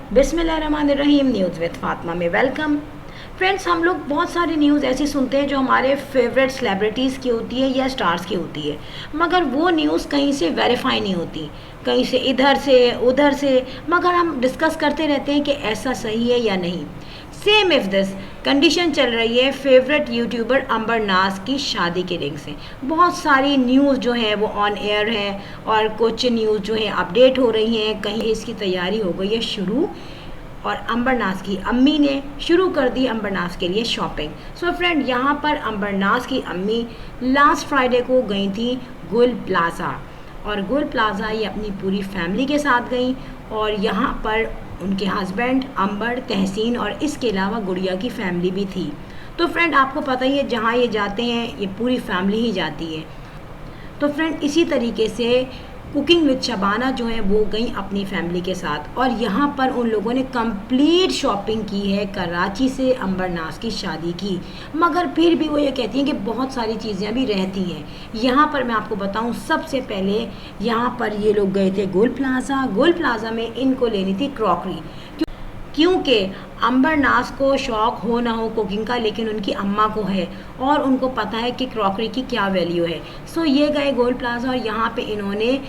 बिस्मिल्लाहिर्रहमानिर्रहीम। News with Fatima में welcome. Friends, हम लोग बहुत सारी न्यूज़ ऐसी सुनते हैं जो हमारे फेवरेट सेलिब्रिटीज़ की होती है या स्टार्स की होती है, मगर वो न्यूज़ कहीं से वेरीफाई नहीं होती, कहीं से इधर से उधर से, मगर हम डिस्कस करते रहते हैं कि ऐसा सही है या नहीं। सेम इफ दिस कंडीशन चल रही है फेवरेट यूट्यूबर अंबर नाज की शादी के रिंग से। बहुत सारी न्यूज़ जो है वो ऑन एयर है और कुछ न्यूज़ जो है अपडेट हो रही हैं, कहीं इसकी तैयारी हो गई है शुरू और अंबरनाज की अम्मी ने शुरू कर दी अंबरनाज के लिए शॉपिंग। सो फ्रेंड, यहाँ पर अंबरनाज की अम्मी लास्ट फ्राइडे को गई थी गुल प्लाज़ा, और गुल प्लाज़ा ये अपनी पूरी फैमिली के साथ गई और यहाँ पर उनके हस्बैंड अंबर, तहसीन और इसके अलावा गुड़िया की फैमिली भी थी। तो फ्रेंड, आपको पता ही है जहाँ ये जाते हैं ये पूरी फैमिली ही जाती है। तो फ्रेंड, इसी तरीके से कुकिंग विद शबाना जो है वो गई अपनी फैमिली के साथ और यहाँ पर उन लोगों ने कंप्लीट शॉपिंग की है कराची से अंबरनाज की शादी की। मगर फिर भी वो ये कहती हैं कि बहुत सारी चीज़ें अभी रहती हैं। यहाँ पर मैं आपको बताऊँ, सबसे पहले यहाँ पर ये लोग गए थे गोल प्लाज़ा। गोल प्लाज़ा में इनको लेनी थी क्रॉकरी, क्योंकि अंबरनाज को शौक़ हो ना हो कुकिंग का, लेकिन उनकी अम्मा को है और उनको पता है कि क्रॉकरी की क्या वैल्यू है। सो ये गए गोल प्लाज़ा और यहाँ पे इन्होंने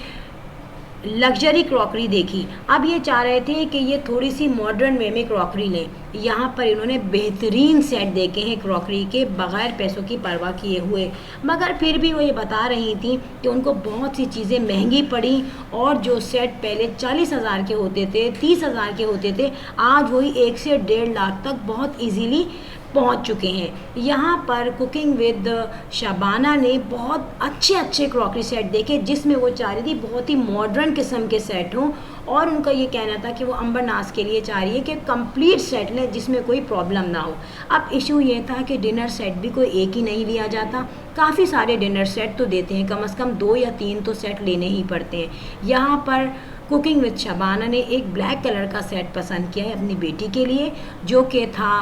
लग्जरी क्रॉकरी देखी। अब ये चाह रहे थे कि ये थोड़ी सी मॉडर्न वे में क्रॉकरी लें। यहाँ पर इन्होंने बेहतरीन सेट देखे हैं क्रॉकरी के, बग़ैर पैसों की परवाह किए हुए। मगर फिर भी वो ये बता रही थी कि उनको बहुत सी चीज़ें महंगी पड़ी और जो सेट पहले 40,000 के होते थे, 30,000 के होते थे, आज वही 1 से 1.5 लाख तक बहुत ईजीली पहुंच चुके हैं। यहाँ पर कुकिंग विद शबाना ने बहुत अच्छे अच्छे क्रॉकरी सेट देखे, जिसमें वो चाह रही थी बहुत ही मॉडर्न किस्म के सेट हों और उनका ये कहना था कि वो अंबरनाज के लिए चाह रही है कि कंप्लीट सेट लें जिसमें कोई प्रॉब्लम ना हो। अब इशू ये था कि डिनर सेट भी कोई एक ही नहीं लिया जाता, काफ़ी सारे डिनर सेट तो देते हैं, कम से कम 2 या 3 तो सेट लेने ही पड़ते हैं। यहाँ पर कुकिंग विद शबाना ने एक ब्लैक कलर का सेट पसंद किया है अपनी बेटी के लिए, जो कि था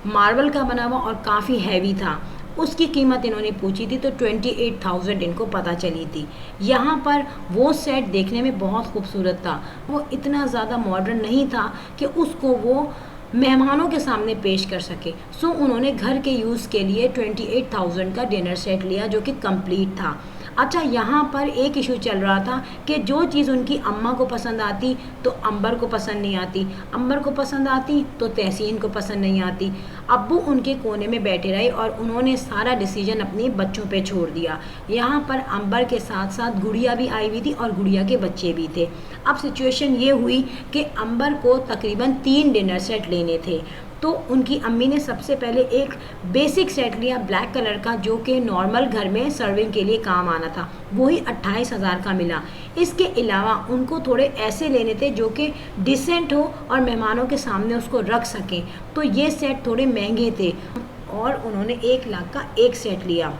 मार्बल का बना हुआ और काफ़ी हैवी था। उसकी कीमत इन्होंने पूछी थी तो 28,000 इनको पता चली थी। यहाँ पर वो सेट देखने में बहुत खूबसूरत था, वो इतना ज़्यादा मॉडर्न नहीं था कि उसको वो मेहमानों के सामने पेश कर सके। सो उन्होंने घर के यूज़ के लिए 28,000 का डिनर सेट लिया जो कि कंप्लीट था। अच्छा, यहाँ पर एक इशू चल रहा था कि जो चीज़ उनकी अम्मा को पसंद आती तो अंबर को पसंद नहीं आती, अंबर को पसंद आती तो तहसीन को पसंद नहीं आती। अब्बू उनके कोने में बैठे रहे और उन्होंने सारा डिसीजन अपने बच्चों पे छोड़ दिया। यहाँ पर अंबर के साथ साथ गुड़िया भी आई हुई थी और गुड़िया के बच्चे भी थे। अब सिचुएशन ये हुई कि अंबर को तकरीबन 3 डिनर सेट लेने थे, तो उनकी अम्मी ने सबसे पहले एक बेसिक सेट लिया ब्लैक कलर का, जो कि नॉर्मल घर में सर्विंग के लिए काम आना था। वही 28,000 का मिला। इसके अलावा उनको थोड़े ऐसे लेने थे जो कि डिसेंट हो और मेहमानों के सामने उसको रख सकें, तो ये सेट थोड़े महंगे थे और उन्होंने 1 लाख का एक सेट लिया।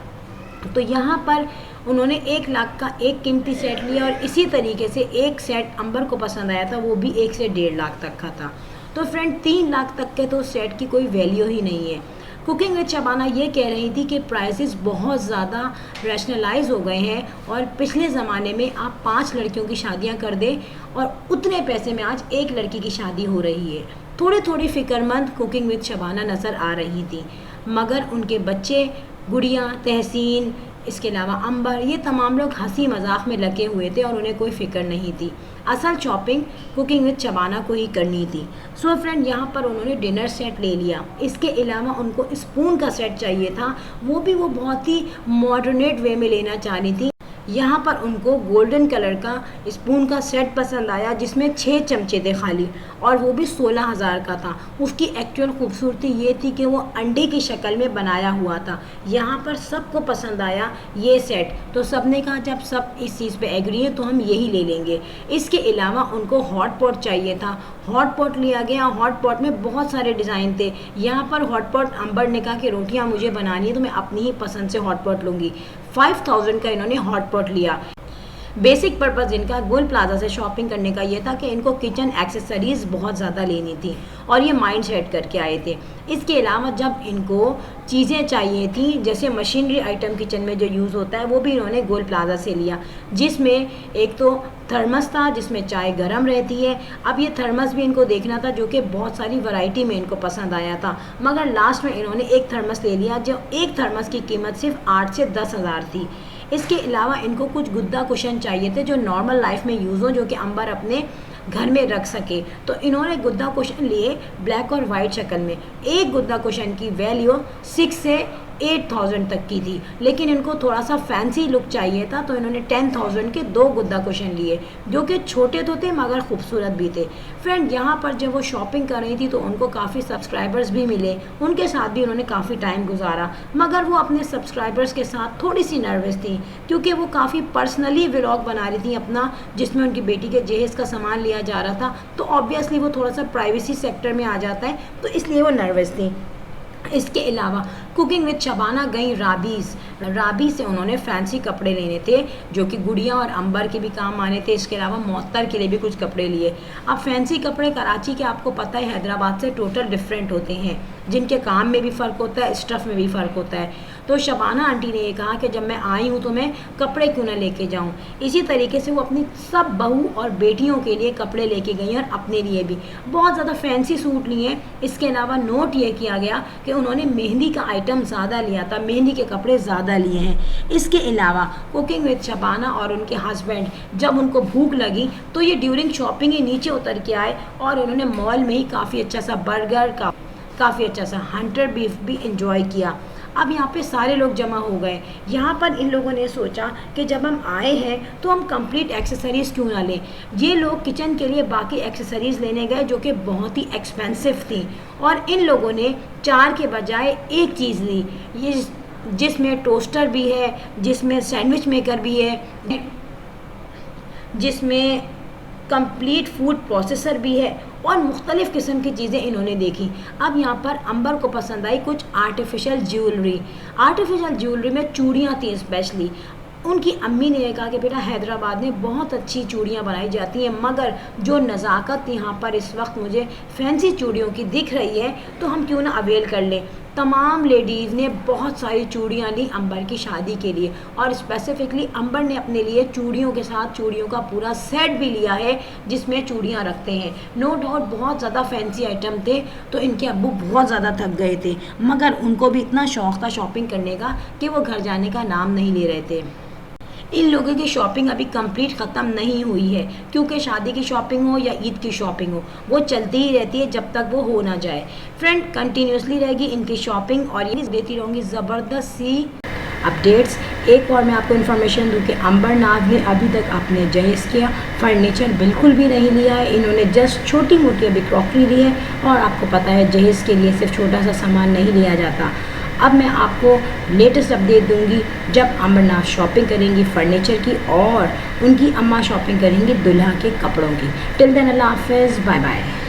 तो यहाँ पर उन्होंने 1 लाख का एक कीमती सेट लिया और इसी तरीके से एक सेट अंबर को पसंद आया था, वो भी 1 से 1.5 लाख तक का था। तो फ्रेंड, 3 लाख तक के तो सेट की कोई वैल्यू ही नहीं है। कुकिंग विद शबाना ये कह रही थी कि प्राइसेस बहुत ज़्यादा रैशनलाइज हो गए हैं और पिछले ज़माने में आप 5 लड़कियों की शादियां कर दें और उतने पैसे में आज 1 लड़की की शादी हो रही है। थोड़ी थोड़ी फ़िक्रमंद कुकिंग विद शबाना नज़र आ रही थी, मगर उनके बच्चे, गुड़िया, तहसीन, इसके अलावा अंबर, ये तमाम लोग हंसी मजाक में लगे हुए थे और उन्हें कोई फ़िक्र नहीं थी। असल शॉपिंग कुकिंग विद शबाना को ही करनी थी। सो फ्रेंड, यहाँ पर उन्होंने डिनर सेट ले लिया। इसके अलावा उनको स्पून का सेट चाहिए था, वो बहुत ही मॉडर्नेट वे में लेना चाह रही थी। यहाँ पर उनको गोल्डन कलर का स्पून का सेट पसंद आया जिसमें 6 चमचे थे खाली, और वो भी 16,000 का था। उसकी एक्चुअल खूबसूरती ये थी कि वो अंडे की शक्ल में बनाया हुआ था। यहाँ पर सबको पसंद आया ये सेट, तो सब ने कहा जब सब इस चीज़ पे एग्री है तो हम यही ले लेंगे। इसके अलावा उनको हॉट पॉट चाहिए था, हॉट पॉट लिया गया। हॉट पॉट में बहुत सारे डिज़ाइन थे। यहाँ पर हॉट पॉट अंबर ने कहा कि रोटियाँ मुझे बनानी है तो मैं अपनी ही पसंद से हॉट पॉट लूँगी। 5,000 का इन्होंने हॉट पॉट लिया। बेसिक पर्पज़ इनका गोल प्लाजा से शॉपिंग करने का ये था कि इनको किचन एक्सेसरीज़ बहुत ज़्यादा लेनी थी और ये माइंड सेट करके आए थे। इसके अलावा जब इनको चीज़ें चाहिए थी, जैसे मशीनरी आइटम किचन में जो यूज़ होता है, वो भी इन्होंने गोल प्लाजा से लिया, जिसमें एक तो थर्मस था जिसमें चाय गर्म रहती है। अब ये थर्मस भी इनको देखना था जो कि बहुत सारी वैरायटी में इनको पसंद आया था, मगर लास्ट में इन्होंने एक थर्मस ले लिया जो एक थर्मस की कीमत सिर्फ 8 से 10 हज़ार थी। इसके अलावा इनको कुछ गुद्दा कुशन चाहिए थे जो नॉर्मल लाइफ में यूज़ हो, जो कि अंबर अपने घर में रख सके। तो इन्होंने गुद्दा कुशन लिए ब्लैक और वाइट शक्ल में। एक गुद्दा कुशन की वैल्यू 6 से 8,000 तक की थी, लेकिन इनको थोड़ा सा फैंसी लुक चाहिए था, तो इन्होंने 10,000 के 2 गुद्दा कुशन लिए जो कि छोटे तो थे मगर खूबसूरत भी थे। फ्रेंड, यहाँ पर जब वो शॉपिंग कर रही थी तो उनको काफ़ी सब्सक्राइबर्स भी मिले, उनके साथ भी उन्होंने काफ़ी टाइम गुजारा, मगर वो अपने सब्सक्राइबर्स के साथ थोड़ी सी नर्वस थी क्योंकि वो काफ़ी पर्सनली व्लॉग बना रही थी अपना, जिसमें उनकी बेटी के जहेज़ का सामान लिया जा रहा था। तो ऑब्वियसली वो थोड़ा सा प्राइवेसी सेक्टर में आ जाता है, तो इसलिए वो नर्वस थी। इसके अलावा कुकिंग विद शबाना गई राबी से उन्होंने फैंसी कपड़े लेने थे जो कि गुड़िया और अंबर के भी काम आने थे। इसके अलावा मुअत्तर के लिए भी कुछ कपड़े लिए। अब फैंसी कपड़े कराची के आपको पता है हैदराबाद से टोटल डिफरेंट होते हैं, जिनके काम में भी फ़र्क होता है, स्टफ़ में भी फ़र्क होता है। तो शबाना आंटी ने ये कहा कि जब मैं आई हूँ तो मैं कपड़े क्यों ना लेके जाऊँ। इसी तरीके से वो अपनी सब बहू और बेटियों के लिए कपड़े लेके गई और अपने लिए भी बहुत ज़्यादा फैंसी सूट लिए। इसके अलावा नोट ये किया गया कि उन्होंने मेहंदी का आइटम ज़्यादा लिया था, मेहंदी के कपड़े ज़्यादा लिए हैं। इसके अलावा कुकिंग विद शबाना और उनके हस्बैंड जब उनको भूख लगी तो ये ड्यूरिंग शॉपिंग ही नीचे उतर के आए और उन्होंने मॉल में ही काफ़ी अच्छा सा बर्गर का काफ़ी अच्छा सा हंटर बीफ भी इंजॉय किया। अब यहाँ पे सारे लोग जमा हो गए। यहाँ पर इन लोगों ने सोचा कि जब हम आए हैं तो हम कंप्लीट एक्सेसरीज़ क्यों ना लें। ये लोग किचन के लिए बाकी एक्सेसरीज़ लेने गए जो कि बहुत ही एक्सपेंसिव थी, और इन लोगों ने 4 के बजाय एक चीज़ ली, ये जिसमें टोस्टर भी है, जिसमें सैंडविच मेकर भी है, जिसमें कंप्लीट फूड प्रोसेसर भी है, और मुख्तलिफ़ किस्म की चीज़ें इन्होंने देखी। अब यहाँ पर अंबर को पसंद आई कुछ आर्टिफिशियल ज्वेलरी में चूड़ियाँ थी स्पेशली। उनकी अम्मी ने यह कहा कि बेटा हैदराबाद में बहुत अच्छी चूड़ियाँ बनाई जाती हैं, मगर जो नज़ाकत यहाँ पर इस वक्त मुझे फैंसी चूड़ियों की दिख रही है तो हम क्यों ना अवेल कर लें। तमाम लेडीज़ ने बहुत सारी चूड़ियाँ ली अंबर की शादी के लिए, और स्पेसिफिकली अंबर ने अपने लिए चूड़ियों के साथ चूड़ियों का पूरा सेट भी लिया है जिसमें चूड़ियाँ रखते हैं। नो डाउट बहुत ज़्यादा फैंसी आइटम थे, तो इनके अब्बू बहुत ज़्यादा थक गए थे, मगर उनको भी इतना शौक़ था शॉपिंग करने का कि वो घर जाने का नाम नहीं ले रहे थे। इन लोगों की शॉपिंग अभी कंप्लीट ख़त्म नहीं हुई है, क्योंकि शादी की शॉपिंग हो या ईद की शॉपिंग हो वो चलती ही रहती है जब तक वो हो ना जाए। फ्रेंड, कंटिन्यूसली रहेगी इनकी शॉपिंग और ये देती रहूँगी ज़बरदस्त सी अपडेट्स। एक और मैं आपको इन्फॉर्मेशन दूँ कि अंबर नाज ने अभी तक अपने जहेज़ किया फर्नीचर बिल्कुल भी नहीं लिया है। इन्होंने जस्ट छोटी मोटी अभी क्रॉकरी ली है, और आपको पता है जहेज़ के लिए सिर्फ छोटा सा सामान नहीं लिया जाता। अब मैं आपको लेटेस्ट अपडेट दूंगी जब अमरनाथ शॉपिंग करेंगी फर्नीचर की और उनकी अम्मा शॉपिंग करेंगी दुल्हा के कपड़ों की। टिल देन अल्लाह हाफ़िज़, बाय बाय।